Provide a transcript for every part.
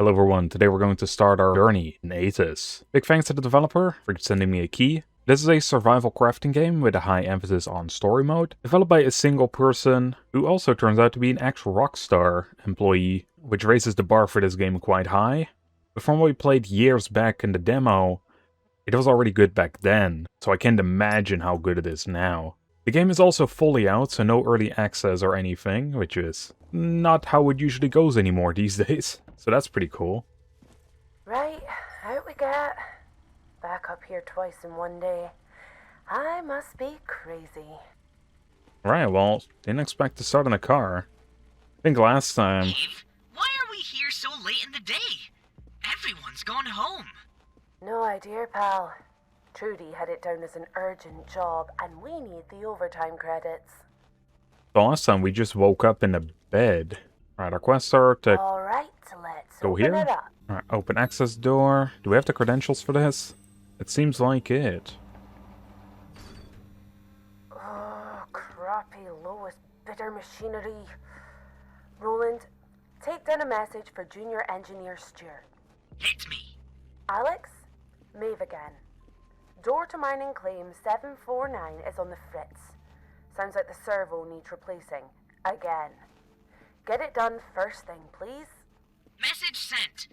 Hello everyone, today we're going to start our journey in Aethus. Big thanks to the developer for sending me a key. This is a survival crafting game with a high emphasis on story mode, developed by a single person who also turns out to be an ex-Rockstar employee, which raises the bar for this game quite high. But from what we played years back in the demo, it was already good back then, so I can't imagine how good it is now. The game is also fully out, so no early access or anything, which is not how it usually goes anymore these days. So that's pretty cool. Right, out we get. Back up here twice in one day. I must be crazy. Right, well, didn't expect to start in a car. I think last time... Dave, why are we here so late in the day? Everyone's gone home. No idea, pal. Trudy had it down as an urgent job, and we need the overtime credits. So last time we just woke up in a bed. Right, our quests are to Alright, let's go open here. it up. Alright, open access door. Do we have the credentials for this? It seems like it. Oh, crappy lowest bidder machinery. Roland, take down a message for Junior Engineer Stewart. Hit me. Alex, Maeve again. Door to mining claim 749 is on the fritz. Sounds like the servo needs replacing. Again. Get it done first thing, please. Message sent.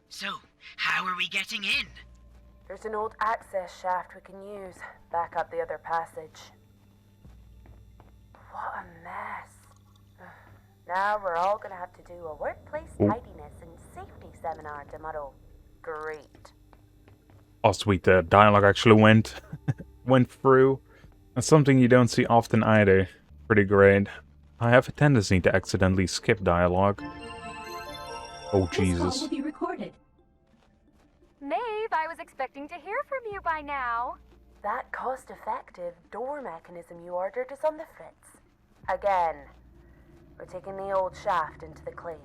So, how are we getting in? There's an old access shaft we can use. Back up the other passage. What a mess. Now we're all gonna have to do a workplace tidiness and safety seminar tomorrow. Great. Oh sweet, the dialogue actually went through. That's something you don't see often either. Pretty great. I have a tendency to accidentally skip dialogue. Oh Jesus. This call will be recorded. Maeve, I was expecting to hear from you by now. That cost-effective door mechanism you ordered is on the fritz. Again. We're taking the old shaft into the claim.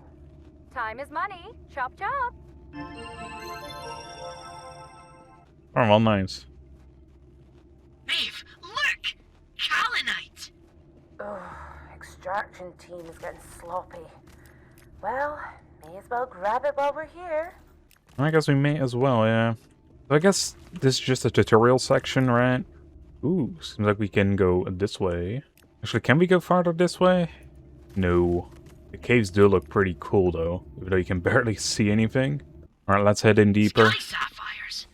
Time is money. Chop chop. Oh well, nice. Maeve, look! Kaolinite! Ugh, extraction team is getting sloppy. Well, may as well grab it while we're here. I guess we may as well, yeah. So I guess this is just a tutorial section, right? Ooh, seems like we can go this way. Actually, can we go farther this way? No. The caves do look pretty cool, though, even though you can barely see anything. Alright, let's head in deeper. Sky sapphires.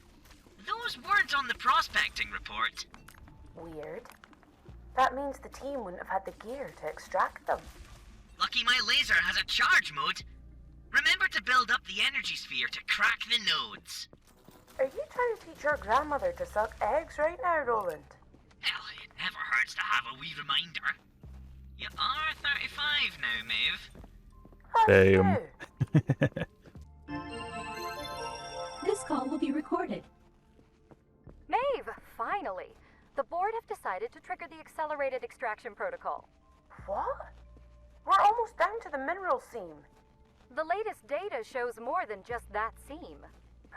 Those weren't on the prospecting report. Weird. That means the team wouldn't have had the gear to extract them. Lucky my laser has a charge mode. Remember to build up the energy sphere to crack the nodes. Are you trying to teach your grandmother to suck eggs right now, Roland? Hell, it never hurts to have a wee reminder. You are 35 now, Maeve. That's Damn. true. This call will be recorded. Maeve, finally. The board have decided to trigger the accelerated extraction protocol. What? We're almost down to the mineral seam. The latest data shows more than just that seam.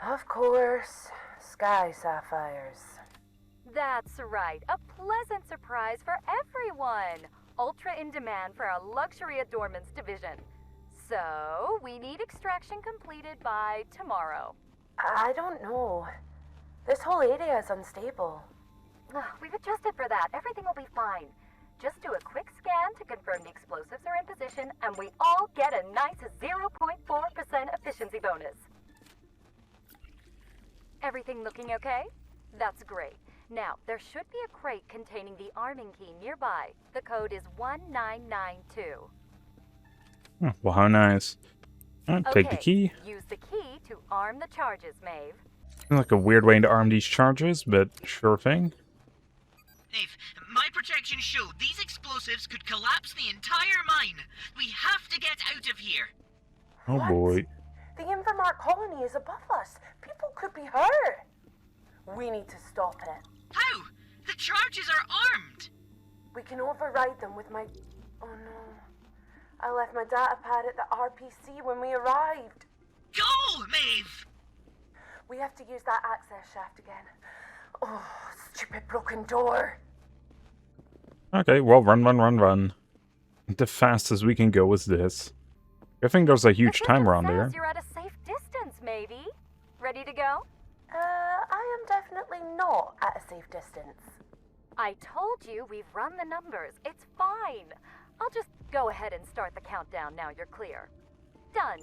Of course. Sky sapphires. That's right. A pleasant surprise for everyone. Ultra in demand for our luxury adornments division. So, we need extraction completed by tomorrow. I don't know. This whole area is unstable. We've adjusted for that. Everything will be fine. Just do a quick scan to confirm the explosives are in position, and we all get a nice 0.4% efficiency bonus. Everything looking okay? That's great. Now, there should be a crate containing the arming key nearby. The code is 1992. Well, how nice. Take the key. Use the key to arm the charges, Maeve. Seems like a weird way to arm these charges, but sure thing. Maeve, my projections show these explosives could collapse the entire mine. We have to get out of here. Oh What? boy. The Invermark colony is above us. People could be hurt. We need to stop it. How? The charges are armed. We can override them with my... Oh no. I left my data pad at the RPC when we arrived. Go, Maeve! We have to use that access shaft again. Oh, stupid broken door. Okay, well, run. The fastest we can go is this. I think there's a huge The timer system on there. says you're at a safe Ready to go? I am definitely not at a safe distance. I told you we've run the numbers. It's fine. I'll just go ahead and start the countdown now you're clear. Done.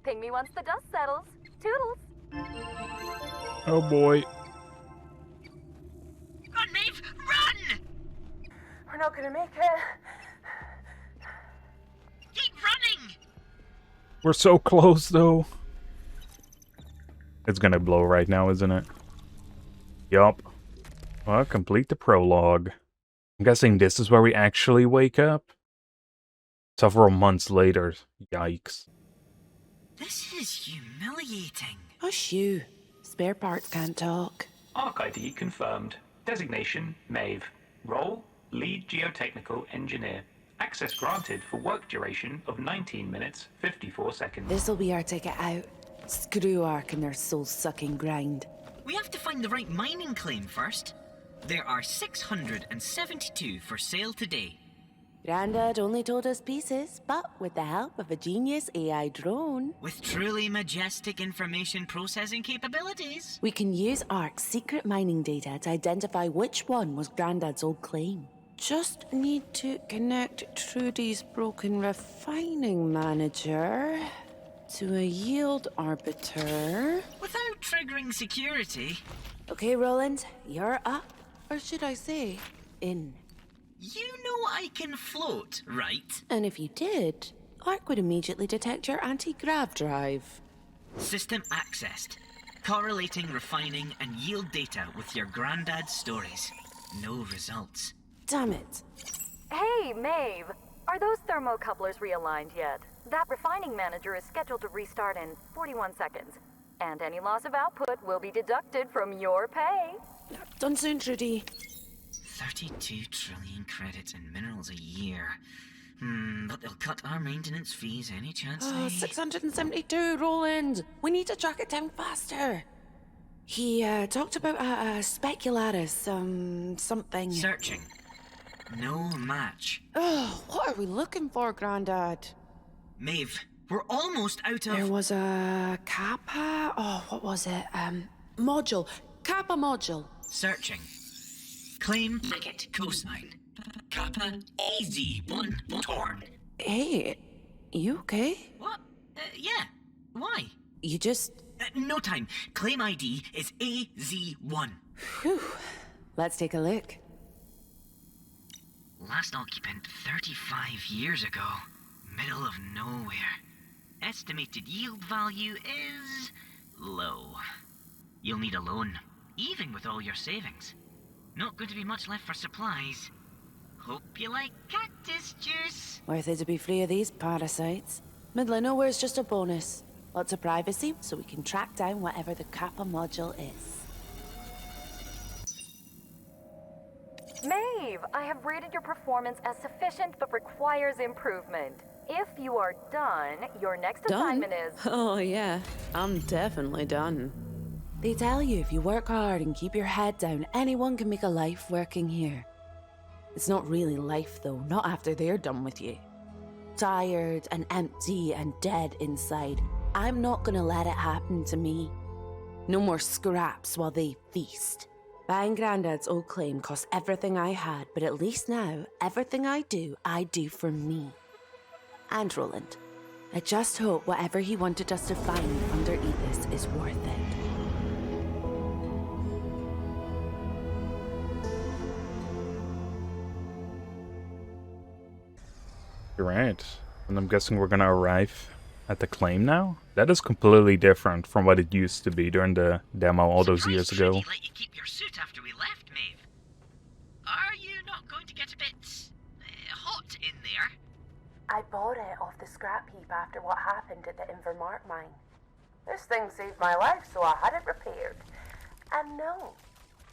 Ping me once the dust settles. Toodles. Oh boy. Run, Maeve! Run! We're not gonna make it. Keep running! We're so close though. It's gonna blow right now, isn't it? Yup. Well, complete the prologue. I'm guessing this is where we actually wake up? Several months later. Yikes. This is humiliating. Hush you. Spare parts can't talk. Arc ID confirmed. Designation, Maeve. Role, Lead Geotechnical Engineer. Access granted for work duration of 19 minutes, 54 seconds. This'll be our ticket out. Screw Ark and their soul-sucking grind. We have to find the right mining claim first. There are 672 for sale today. Grandad only told us pieces, but with the help of a genius AI drone, With truly majestic information processing capabilities. we can use Ark's secret mining data to identify which one was Grandad's old claim. Just need to connect Trudy's broken refining manager to a yield arbiter. Without triggering security. Okay, Roland, you're up. Or should I say, in. You know I can float, right? And if you did, Ark would immediately detect your anti-grav drive. System accessed. Correlating refining and yield data with your granddad's stories. No results. Damn it. Hey, Maeve. Are those thermocouplers realigned yet? That refining manager is scheduled to restart in 41 seconds. And any loss of output will be deducted from your pay. Done soon, Trudy. 32 trillion credits in minerals a year. But they'll cut our maintenance fees any chance Oh, they... 672, Roland. We need to track it down faster. He talked about a speculatus, something. Searching. No match. Oh, what are we looking for, Grandad? Maeve, we're almost out There of... was a kappa. Oh, what was it? Module. Kappa module. Searching. Claim packet cosign. Kappa AZ1 torn. Hey, you okay? What? Yeah. Why? You just. No time. Claim ID is AZ1. Whew. Let's take a look. Last occupant 35 years ago. Middle of nowhere. Estimated yield value is... low. You'll need a loan, even with all your savings. Not going to be much left for supplies. Hope you like cactus juice. Worth it to be free of these parasites. Middle of nowhere's just a bonus. Lots of privacy, so we can track down whatever the kappa module is. Maeve, I have rated your performance as sufficient but requires improvement. If you are done, your next assignment is... Oh, yeah. I'm definitely done. They tell you if you work hard and keep your head down, anyone can make a life working here. It's not really life, though, not after they're done with you. Tired and empty and dead inside. I'm not gonna let it happen to me. No more scraps while they feast. Buying Grandad's old claim cost everything I had, but at least now, everything I do for me. And Roland. I just hope whatever he wanted us to find under Aethus is worth it. You're right. And I'm guessing we're gonna arrive at the claim now? That is completely different from what it used to be during the demo all those years ago. Surprised Trudy let you keep your suit after we left, Maeve. Are you not going to get a bit... hot in there? I bought it off the scrap heap after what happened at the Invermark mine. This thing saved my life, so I had it repaired. And no,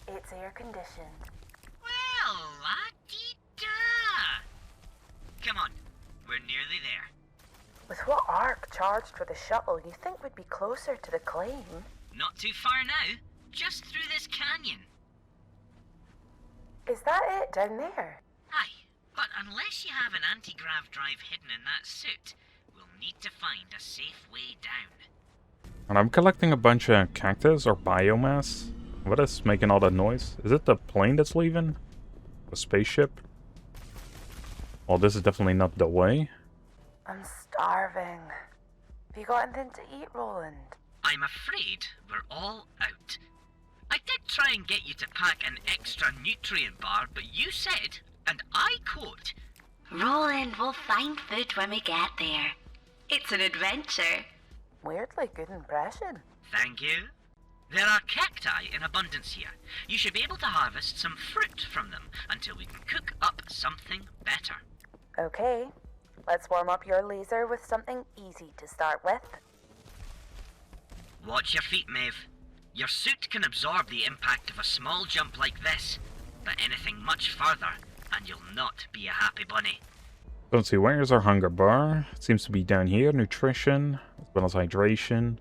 it's air conditioned. Well, la-dee-da. Come on, we're nearly there. With what Ark charged for the shuttle, you think we'd be closer to the claim? Not too far now, just through this canyon. Is that it down there? Aye, but unless you have an anti-grav drive hidden in that suit, we'll need to find a safe way down. And I'm collecting a bunch of cactus or biomass. What is making all that noise? Is it the plane that's leaving? A spaceship? Well, this is definitely not the way. I'm starving. Have you got anything to eat, Roland? I'm afraid we're all out. I did try and get you to pack an extra nutrient bar, but you said, and I quote, Roland, we'll find food when we get there. It's an adventure. Weirdly good impression. thank you. There are cacti in abundance here. You should be able to harvest some fruit from them until we can cook up something better. Okay, let's warm up your laser with something easy to start with. Watch your feet, Maeve. Your suit can absorb the impact of a small jump like this, but anything much further, and you'll not be a happy bunny. Let's see, where's our hunger bar? It seems to be down here. Nutrition, as well as hydration.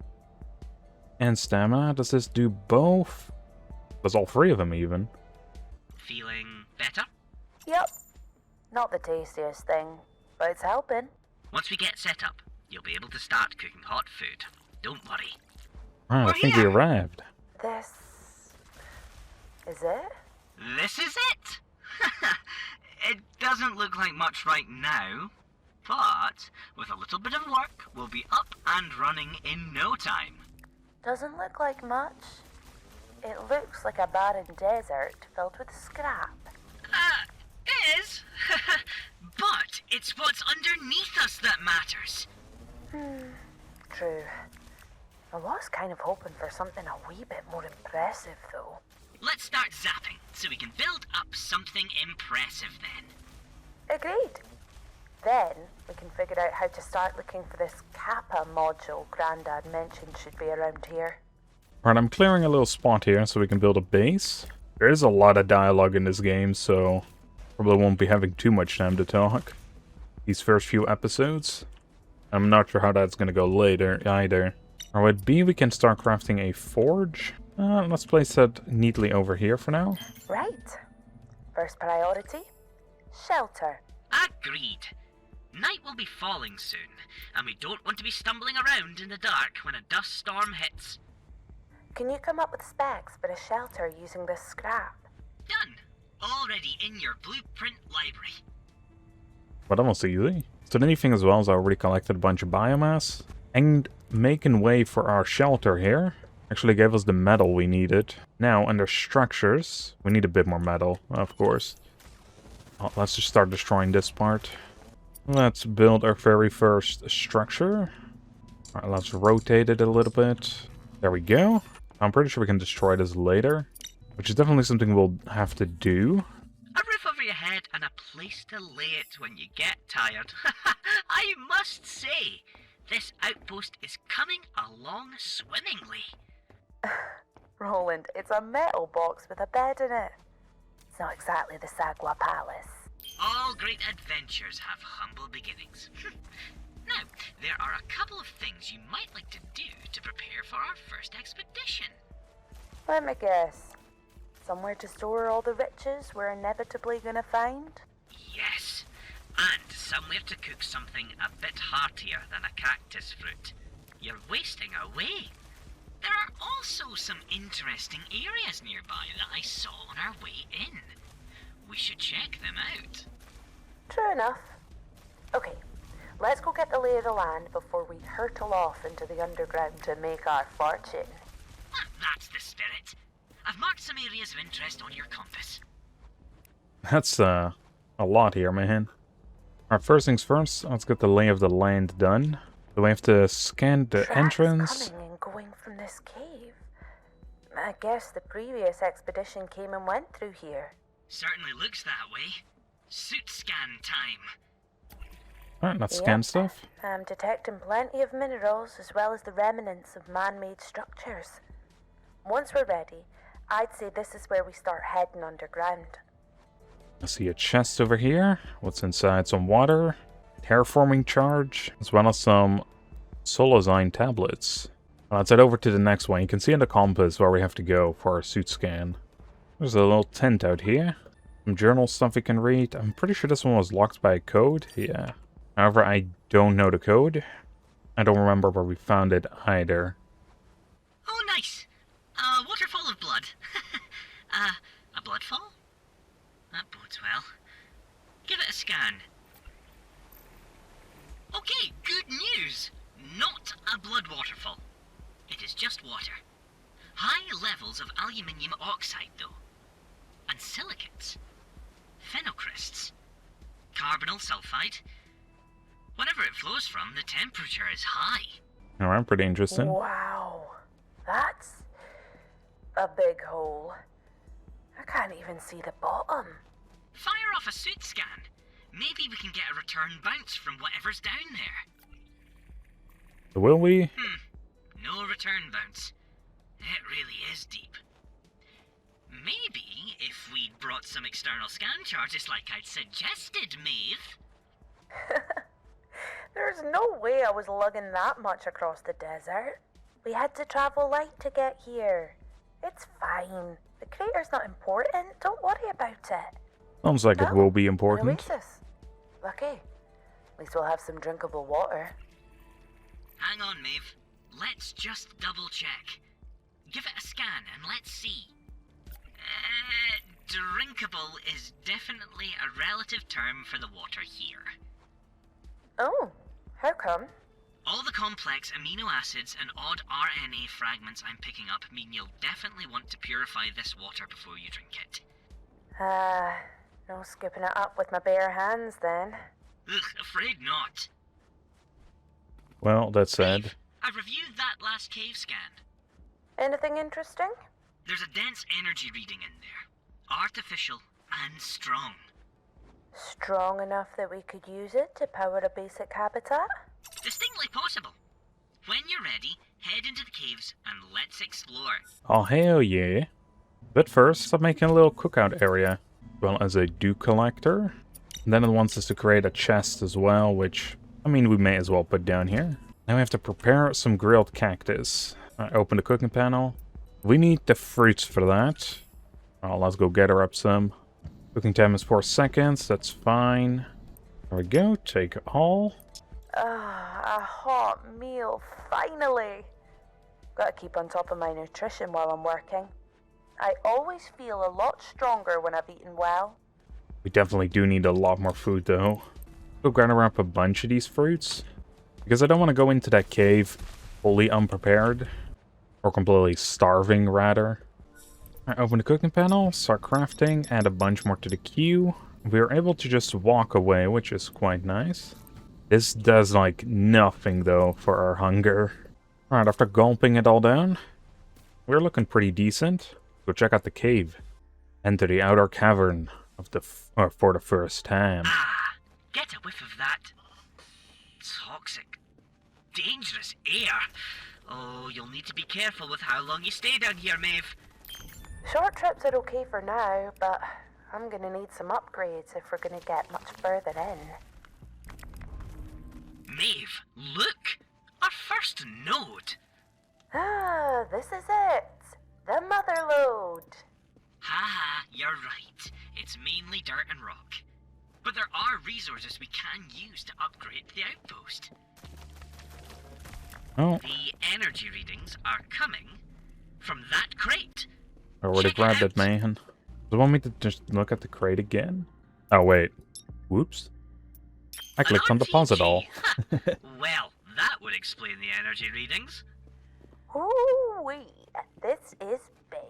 And stamina. Does this do both? Does all three of them even? Feeling better? Yep. Not the tastiest thing, but it's helping. Once we get set up, you'll be able to start cooking hot food. Don't worry. Ah, I think we arrived. This... is it? This is it! It doesn't look like much right now, but with a little bit of work, we'll be up and running in no time. Doesn't look like much. It looks like a barren desert filled with scrap. Is? But it's what's underneath us that matters. True. I was kind of hoping for something a wee bit more impressive, though. Let's start zapping, so we can build up something impressive then. Agreed. Then we can figure out how to start looking for this Kappa module Grandad mentioned should be around here. Alright, I'm clearing a little spot here so we can build a base. There is a lot of dialogue in this game, so probably won't be having too much time to talk these first few episodes. I'm not sure how that's going to go later either. Alright, B, we can start crafting a forge. Let's place that neatly over here for now. Right. First priority, shelter. Agreed. Night will be falling soon, and we don't want to be stumbling around in the dark when a dust storm hits. Can you come up with specs for a shelter using this scrap? Done. Already in your blueprint library. But almost easy. So the neat thing as well is I already collected a bunch of biomass. And making way for our shelter here. Actually gave us the metal we needed. Now, under structures, we need a bit more metal, of course. Oh, let's just start destroying this part. Let's build our very first structure. Alright, let's rotate it a little bit. There we go. I'm pretty sure we can destroy this later, which is definitely something we'll have to do. A roof over your head and a place to lay it when you get tired. I must say, this outpost is coming along swimmingly. Roland, it's a metal box with a bed in it. It's not exactly the Sagwa Palace. All great adventures have humble beginnings. Now, there are a couple of things you might like to do to prepare for our first expedition. Let me guess. Somewhere to store all the riches we're inevitably gonna find? Yes, and somewhere to cook something a bit heartier than a cactus fruit. You're wasting away. There are also some interesting areas nearby that I saw on our way in. We should check them out. True enough. Okay, let's go get the lay of the land before we hurtle off into the underground to make our fortune. That's the spirit. I've marked some areas of interest on your compass. That's a lot here, man. Alright, first things first, let's get the lay of the land done. So we have to scan the Tracks entrance. coming and going from this cave. I guess the previous expedition came and went through here. Certainly looks that way. Suit scan time. Alright, let's scan stuff. I'm detecting plenty of minerals as well as the remnants of man-made structures. Once we're ready, I'd say this is where we start heading underground. I see a chest over here. What's inside? Some water, terraforming charge, as well as some Solazine tablets. Let's head over to the next one. You can see on the compass where we have to go for our suit scan. There's a little tent out here. Some journal stuff we can read. I'm pretty sure this one was locked by a code. Yeah. However, I don't know the code. I don't remember where we found it either. scan. Okay, good news. Not a blood waterfall. It is just water. High levels of aluminium oxide, though. And silicates. Phenocrysts. Carbonyl sulfide. Whenever it flows from, the temperature is high. Alright, pretty interesting. Wow, that's a big hole. I can't even see the bottom. Fire off a suit scan. Maybe we can get a return bounce from whatever's down there. Will we? No return bounce. It really is deep. Maybe if we'd brought some external scan charges like I'd suggested, Maeve. There's no way I was lugging that much across the desert. We had to travel light to get here. It's fine. The crater's not important. Don't worry about it. Sounds like it will be An important. oasis. Lucky. At least we'll have some drinkable water. Hang on, Maeve. Let's just double check. Give it a scan and let's see. Drinkable is definitely a relative term for the water here. Oh, how come? All the complex amino acids and odd RNA fragments I'm picking up mean you'll definitely want to purify this water before you drink it. No scooping it up with my bare hands then. Ugh, afraid not. Well, that said, Maeve, I reviewed that last cave scan. Anything interesting? There's a dense energy reading in there. Artificial and strong. Strong enough that we could use it to power a basic habitat? Distinctly possible. When you're ready, head into the caves and let's explore. oh hell yeah. But first, I'm making a little cookout area, as well as a dew collector. And then it wants us to create a chest as well, which, I mean, we may as well put down here. Now we have to prepare some grilled cactus. I open the cooking panel. We need the fruits for that. Let's go gather up some. Cooking time is 4 seconds, that's fine. There we go, take all. A hot meal, finally. Gotta keep on top of my nutrition while I'm working. I always feel a lot stronger when I've eaten well. We definitely do need a lot more food though. Go gather up a bunch of these fruits. Because I don't want to go into that cave fully unprepared. Or completely starving, rather. I open the cooking panel, start crafting, add a bunch more to the queue. We are able to just walk away, which is quite nice. This does, like, nothing, though, for our hunger. Alright, after gulping it all down, we're looking pretty decent. Go check out the cave. Enter the outer cavern of the for the first time. Get a whiff of that toxic, dangerous air. Oh, you'll need to be careful with how long you stay down here, Maeve. Short trips are okay for now, but I'm gonna need some upgrades if we're gonna get much further in. Maeve, look! Our first node! This is it. The mother lode. Haha, you're right. It's mainly dirt and rock. But there are resources we can use to upgrade the outpost. Oh, The energy readings are coming from that crate. I already Check it grabbed it, out. man. Do you want me to just look at the crate again? Oh, wait. Whoops. I clicked on deposit all. RPG. Well, that would explain the energy readings. Ooh-wee. This is big.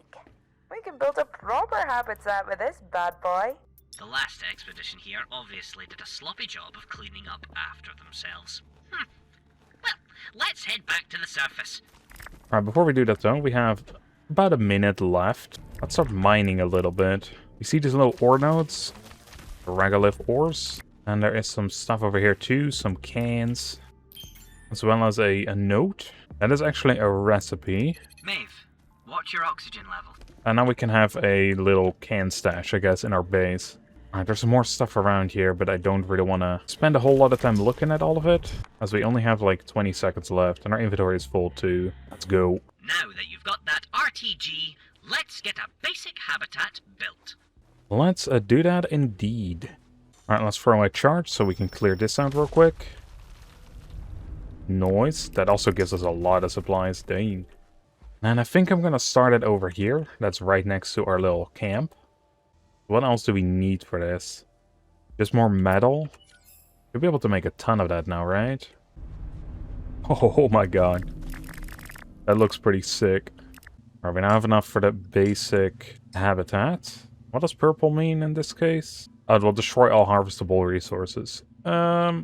We can build a proper habitat with this bad boy. The last expedition here obviously did a sloppy job of cleaning up after themselves. Well, let's head back to the surface. Alright, before we do that though, we have about a minute left. Let's start mining a little bit. You see these little ore nodes? The regolith ores. And there is some stuff over here too, some cans. As well as a note. That is actually a recipe. Maeve, watch your oxygen level. And now we can have a little can stash, I guess, in our base. Alright, there's some more stuff around here, but I don't really want to spend a whole lot of time looking at all of it. As we only have like 20 seconds left, and our inventory is full too. Let's go. Now that you've got that RTG, let's get a basic habitat built. Let's do that indeed. Alright, let's throw a charge so we can clear this out real quick. Noise. That also gives us a lot of supplies. Dang. And I think I'm gonna start it over here. That's right next to our little camp. What else do we need for this? Just more metal. You'll be able to make a ton of that now, right? Oh my god. That looks pretty sick. Alright, we now have enough for the basic habitat. What does purple mean in this case? Oh, it will destroy all harvestable resources. Yeah,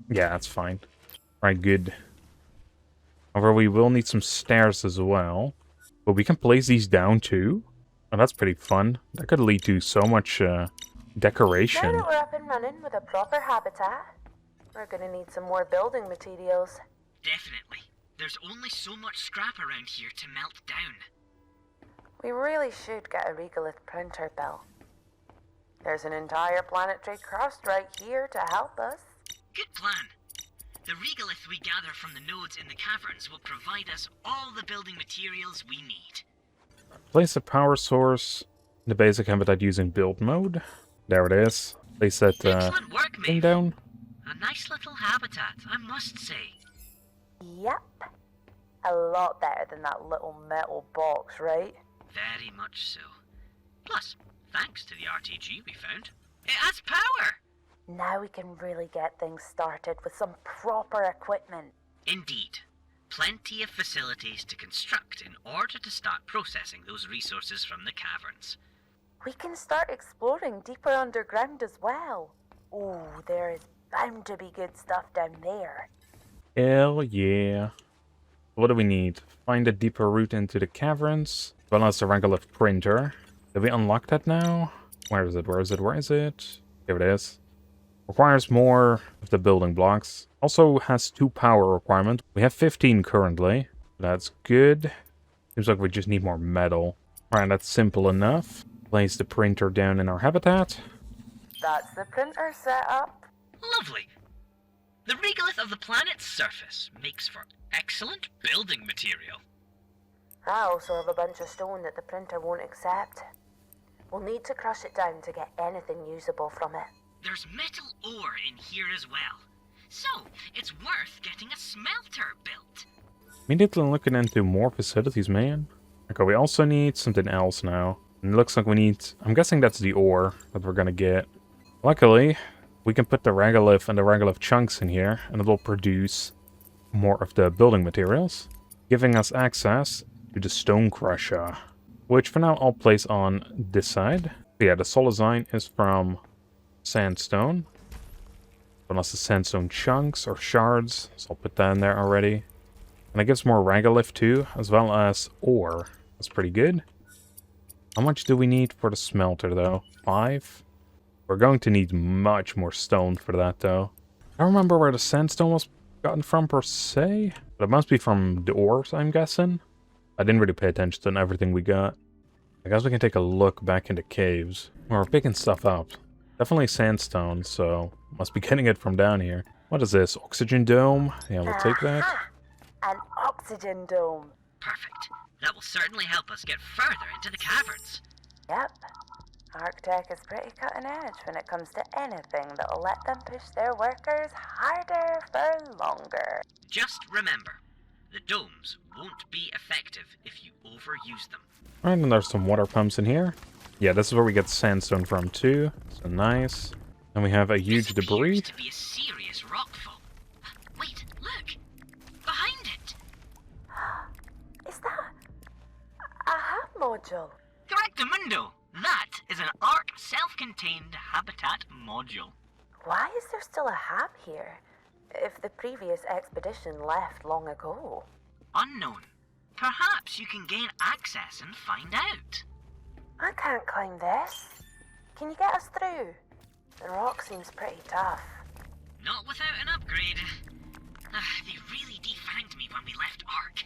that's fine. Right, good. However, we will need some stairs as well. But we can place these down too. Oh, that's pretty fun. That could lead to so much decoration. Now that we're up and running with a proper habitat, we're gonna need some more building materials. Definitely. There's only so much scrap around here to melt down. We really should get a regolith printer built. There's an entire planetary crust right here to help us. Good plan. The regolith we gather from the nodes in the caverns will provide us all the building materials we need. Place a power source in the basic habitat using build mode. There it is. Place that Excellent work, thing Maeve. down. A nice little habitat, I must say. Yep. A lot better than that little metal box, right? Very much so. Plus, thanks to the RTG we found, it has power! Now we can really get things started with some proper equipment. Indeed. Plenty of facilities to construct in order to start processing those resources from the caverns. We can start exploring deeper underground as well. Ooh, there is bound to be good stuff down there. Hell yeah. What do we need? Find a deeper route into the caverns. As well as the regolith printer. Did we unlock that now? Where is it? Where is it? Where is it? Here it is. Requires more of the building blocks. Also has 2 power requirements. We have 15 currently. That's good. Seems like we just need more metal. Alright, that's simple enough. Place the printer down in our habitat. That's the printer setup. Lovely! The regolith of the planet's surface makes for excellent building material. I also have a bunch of stone that the printer won't accept. We'll need to crush it down to get anything usable from it. There's metal ore in here as well, so it's worth getting a smelter built. Immediately looking into more facilities, man. Okay, we also need something else now. And it looks like we need... I'm guessing that's the ore that we're gonna get. Luckily, we can put the regolith and the regolith chunks in here, and it will produce more of the building materials, giving us access to the stone crusher, which for now I'll place on this side. So yeah, the solazine is from sandstone. Unless the sandstone chunks or shards, so I'll put that in there already. And it gives more regolith too, as well as ore. That's pretty good. How much do we need for the smelter though? 5? We're going to need much more stone for that though. I don't remember where the sandstone was gotten from per se, but it must be from the ores, I'm guessing. I didn't really pay attention to everything we got. I guess we can take a look back into caves. We're picking stuff up. Definitely sandstone, so must be getting it from down here. What is this? Oxygen dome? Yeah, we'll take that. Aha! An oxygen dome. Perfect. That will certainly help us get further into the caverns. Yep. Arctech is pretty cutting edge when it comes to anything that'll let them push their workers harder for longer. Just remember, the domes won't be effective if you overuse them. Alright, and there's some water pumps in here. Yeah, this is where we get sandstone from too. So nice. And we have a huge This debris. appears to be a serious rockfall. Wait, look! Behind it! Is that a hub module? Correctamundo! That is an ARC self-contained habitat module. Why is there still a hab here? If the previous expedition left long ago. Unknown. Perhaps you can gain access and find out. I can't climb this. Can you get us through? The rock seems pretty tough. Not without an upgrade. They really defanged me when we left ARC.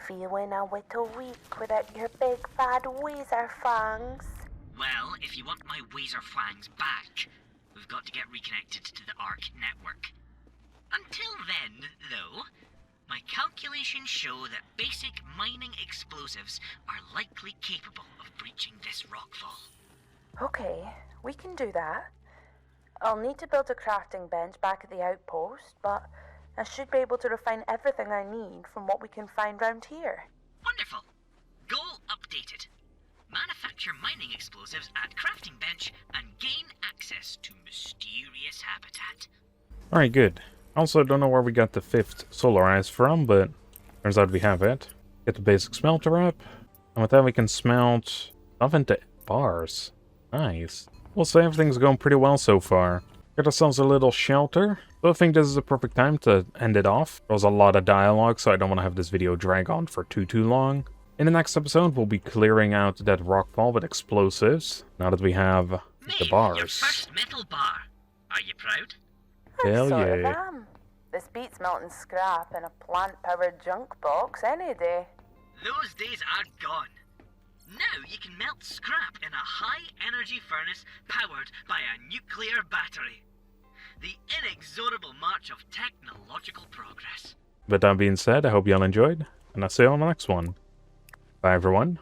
Feeling a little weak without your big bad Weezer fangs. Well, if you want my Wazer flangs back, we've got to get reconnected to the ARC network. Until then, though, my calculations show that basic mining explosives are likely capable of breaching this rockfall. Okay, we can do that. I'll need to build a crafting bench back at the outpost, but I should be able to refine everything I need from what we can find round here. Wonderful. Goal updated. Manufacture mining explosives at crafting bench and gain access to mysterious habitat. Alright, good. Also, don't know where we got the 5th solar eyes from, but turns out we have it. Get the basic smelter up, and with that we can smelt stuff into bars. Nice. We'll say everything's going pretty well so far. Get ourselves a little shelter. So I think this is a perfect time to end it off. There was a lot of dialogue, so I don't want to have this video drag on for too long. In the next episode, we'll be clearing out that rockfall with explosives, now that we have the Maeve, bars. your first metal bar. Are you proud? Hell Sort of yeah. am. This beats melting scrap in a plant-powered junk box any day. Those days are gone. Now you can melt scrap in a high-energy furnace powered by a nuclear battery. The inexorable march of technological progress. With that being said, I hope y'all enjoyed, and I'll see you on the next one. Bye everyone.